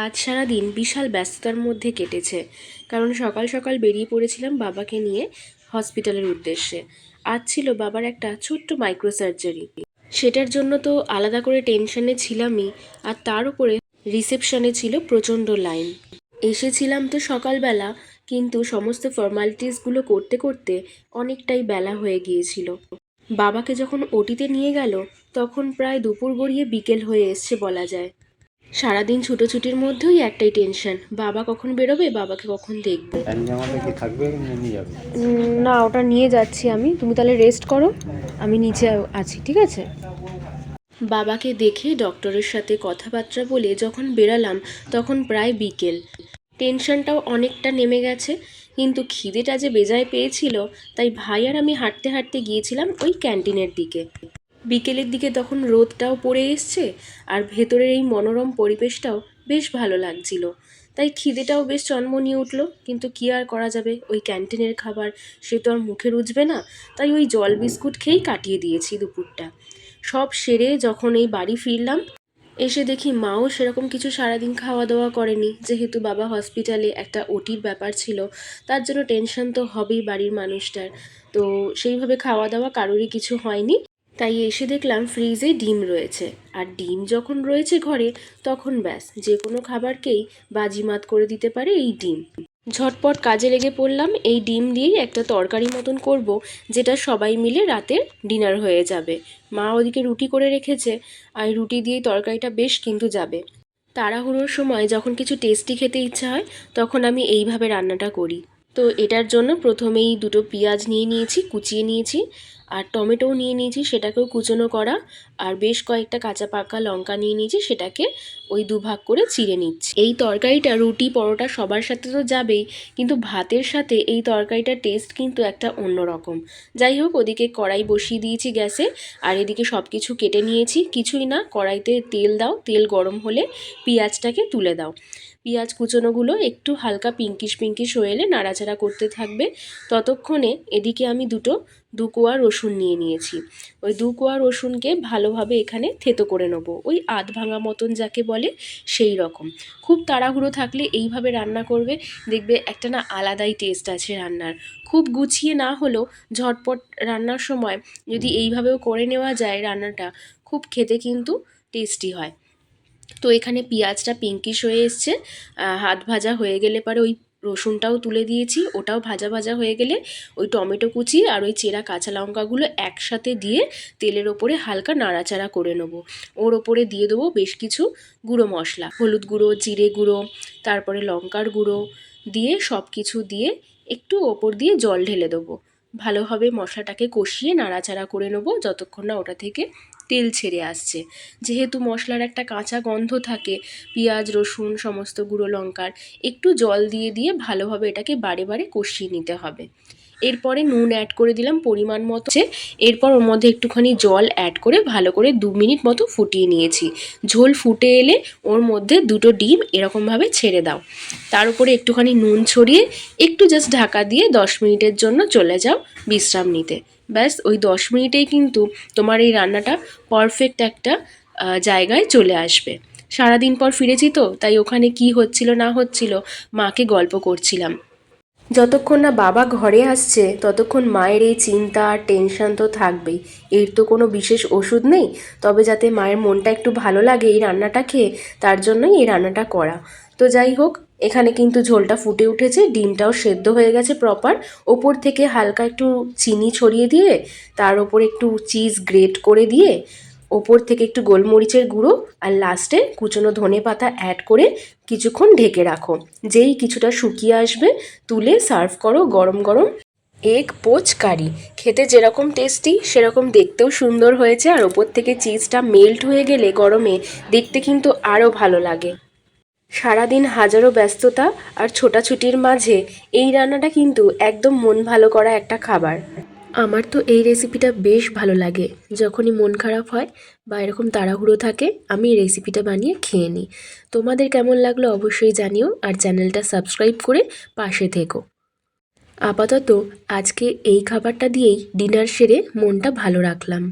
আজ সারাদিন বিশাল ব্যস্ততার মধ্যে কেটেছে, কারণ সকাল সকাল বেরিয়ে পড়েছিলাম বাবাকে নিয়ে হসপিটালের উদ্দেশ্যে। আজ ছিল বাবার একটা ছোট্ট মাইক্রো সার্জারি। সেটার জন্য তো আলাদা করে টেনশনে ছিলামই, আর তার উপরে রিসেপশনে ছিল প্রচণ্ড লাইন। এসেছিলাম তো সকালবেলা, কিন্তু সমস্ত ফর্মালিটিসগুলো করতে করতে অনেকটাই বেলা হয়ে গিয়েছিল। বাবাকে যখন ওটিতে নিয়ে গেল তখন প্রায় দুপুর গড়িয়ে বিকেল হয়ে এসছে বলা যায়। সারাদিন ছুটোছুটির মধ্যেই একটাই টেনশন, বাবা কখন বেরোবে, বাবাকে কখন দেখবো। না, ওটা নিয়ে যাচ্ছি আমি, তুমি তাহলে রেস্ট করো, আমি নিচে আছি, ঠিক আছে। বাবাকে দেখে ডক্টরের সাথে কথাবার্তা বলে যখন বেরালাম তখন প্রায় বিকেল। টেনশনটাও অনেকটা নেমে গেছে, কিন্তু খিদেটা যে বেজায় পেয়েছিল, তাই ভাই আর আমি হাঁটতে হাঁটতে গিয়েছিলাম ওই ক্যান্টিনের দিকে। বিকেলের দিকে তখন রোদটাও পড়ে এসছে, আর ভেতরের এই মনোরম পরিবেশটাও বেশ ভালো লাগছিল, তাই খিদেটাও বেশ চনমনিয়ে উঠল। কিন্তু কী আর করা যাবে, ওই ক্যান্টিনের খাবার সে তো আর মুখে রুজবে না, তাই ওই জল বিস্কুট খেয়েই কাটিয়ে দিয়েছি দুপুরটা। সব সেরে যখন এই বাড়ি ফিরলাম, এসে দেখি মাও সেরকম কিছু সারাদিন খাওয়া দাওয়া করেনি, যেহেতু বাবা হসপিটালে একটা ওটির ব্যাপার ছিল, তার জন্য টেনশন তো হবেই বাড়ির মানুষটার। তো সেইভাবে খাওয়া দাওয়া কারোরই কিছু হয়নি। তাই এসে দেখলাম ফ্রিজে ডিম রয়েছে, আর ডিম যখন রয়েছে ঘরে তখন ব্যাস যে কোনো খাবারকেই বাজিমাত করে দিতে পারে এই ডিম। ঝটপট কাজে লেগে পড়লাম, এই ডিম দিয়েই একটা তরকারি মতন করব, যেটা সবাই মিলে রাতের ডিনার হয়ে যাবে। মা ওদিকে রুটি করে রেখেছে, আর রুটি দিয়েই তরকারিটা বেশ কিন্তু যাবে। তাড়াহুড়োর সময় যখন কিছু টেস্টি খেতে ইচ্ছা হয় তখন আমি এইভাবে রান্নাটা করি। তো এটার জন্য প্রথমেই দুটো পেঁয়াজ নিয়ে নিয়েছি, কুচিয়ে নিয়েছি, আর টমেটোও নিয়ে নিয়েছি, সেটাকেও কুচনো করা, আর বেশ কয়েকটা কাঁচা পাকা লঙ্কা নিয়ে নিয়েছি, সেটাকে ওই দুভাগ করে চিড়ে নিচ্ছি। এই তরকারিটা রুটি পরোটা সবার সাথে তো যাবেই, কিন্তু ভাতের সাথে এই তরকারিটার টেস্ট কিন্তু একটা অন্যরকম। যাই হোক, ওদিকে কড়াই বসিয়ে দিয়েছি গ্যাসে, আর এদিকে সব কিছু কেটে নিয়েছি। কিছুই না, কড়াইতে তেল দাও, তেল গরম হলে পেঁয়াজটাকে তুলে দাও। পেঁয়াজ কুচনোগুলো একটু হালকা পিঙ্কিশ পিঙ্কিশ হয়ে এলে নাড়াচাড়া করতে থাকবে। ততক্ষণে এদিকে আমি দু কোয়া রসুন নিয়ে নিয়েছি। ওই দু কোয়া রসুনকে ভালোভাবে এখানে থেতো করে নেবো, ওই আধ ভাঙা মতন যাকে বলে সেই রকম। খুব তাড়াহুড়ো থাকলে এইভাবে রান্না করবে, দেখবে একটা না আলাদাই টেস্ট আছে রান্নার। খুব গুছিয়ে না হলেও ঝটপট রান্নার সময় যদি এইভাবেও করে নেওয়া যায় রান্নাটা, খুব খেতে কিন্তু টেস্টি হয়। তো এখানে পেঁয়াজটা পিঙ্কিশ হয়ে এসছে, হাত ভাজা হয়ে গেলে পরে ওই রসুনটাও তুলে দিয়েছি, ওটাও ভাজা ভাজা হয়ে গেলে ওই টমেটো কুচি আর ওই চেরা কাঁচা লঙ্কাগুলো একসাথে দিয়ে তেলের ওপরে হালকা নাড়াচাড়া করে নেবো। ওর ওপরে দিয়ে দেবো বেশ কিছু গুঁড়ো মশলা, হলুদ গুঁড়ো, জিরে গুঁড়ো, তারপরে লঙ্কার গুঁড়ো দিয়ে সব কিছু দিয়ে একটু ওপর দিয়ে জল ঢেলে দেবো। ভালোভাবে মশলাটাকে কষিয়ে নাড়াচাড়া করে নেবো যতক্ষণ না ওটা থেকে তেল ছেড়ে আসছে। যেহেতু মশলার একটা কাঁচা গন্ধ থাকে, পেঁয়াজ রসুন সমস্ত গুঁড়ো লঙ্কার, একটু জল দিয়ে দিয়ে ভালোভাবে এটাকে বারে বারে কষিয়ে নিতে হবে। এরপরে নুন অ্যাড করে দিলাম পরিমাণ মতো, এরপর ওর মধ্যে একটুখানি জল অ্যাড করে ভালো করে 2 মিনিট মতো ফুটিয়ে নিয়েছি। ঝোল ফুটে এলে ওর মধ্যে দুটো ডিম এরকমভাবে ছেড়ে দাও, তার উপরে একটুখানি নুন ছড়িয়ে একটু জাস্ট ঢাকা দিয়ে 10 মিনিটের জন্য চলে যাও বিশ্রাম নিতে। ব্যাস ওই 10 মিনিটেই কিন্তু তোমার এই রান্নাটা পারফেক্ট একটা জায়গায় চলে আসবে। সারাদিন পর ফিরেছি তো, তাই ওখানে কি হচ্ছিল না হচ্ছিল মাকে গল্প করছিলাম। যতক্ষণ না বাবা ঘরে আসছে ততক্ষণ মায়ের এই চিন্তা আর টেনশন তো থাকবেই। এর তো কোনো বিশেষ ওষুধ নেই, তবে যাতে মায়ের মনটা একটু ভালো লাগে এই রান্নাটা খেয়ে, তার জন্যই এই রান্নাটা করা। তো যাই হোক, এখানে কিন্তু ঝোলটা ফুটে উঠেছে, ডিমটাও সেদ্ধ হয়ে গেছে প্রপার। ওপর থেকে হালকা একটু চিনি ছড়িয়ে দিয়ে, তার ওপর একটু চিজ গ্রেট করে দিয়ে, ওপর থেকে একটু গোলমরিচের গুঁড়ো আর লাস্টে কুচনো ধনেপাতা অ্যাড করে কিছুক্ষণ ঢেকে রাখো। যেই কিছুটা শুকিয়ে আসবে তুলে সার্ভ করো গরম গরম এগ পোচ কারি। খেতে যেরকম টেস্টি সেরকম দেখতেও সুন্দর হয়েছে, আর ওপর থেকে চিজটা মেল্ট হয়ে গেলে গরমে দেখতে কিন্তু আরও ভালো লাগে। সারাদিন হাজারো ব্যস্ততা আর ছোটাছুটির মাঝে এই রান্নাটা কিন্তু একদম মন ভালো করা একটা খাবার। আমার তো এই রেসিপিটা বেশ ভালো লাগে, যখনই মন খারাপ হয় বা এরকম তাড়াহুড়ো থাকে আমি এই রেসিপিটা বানিয়ে খেয়ে নিই। তোমাদের কেমন লাগলো অবশ্যই জানিও, আর চ্যানেলটা সাবস্ক্রাইব করে পাশে থেকো। আপাতত আজকে এই খাবারটা দিয়েই ডিনার সেরে মনটা ভালো রাখলাম।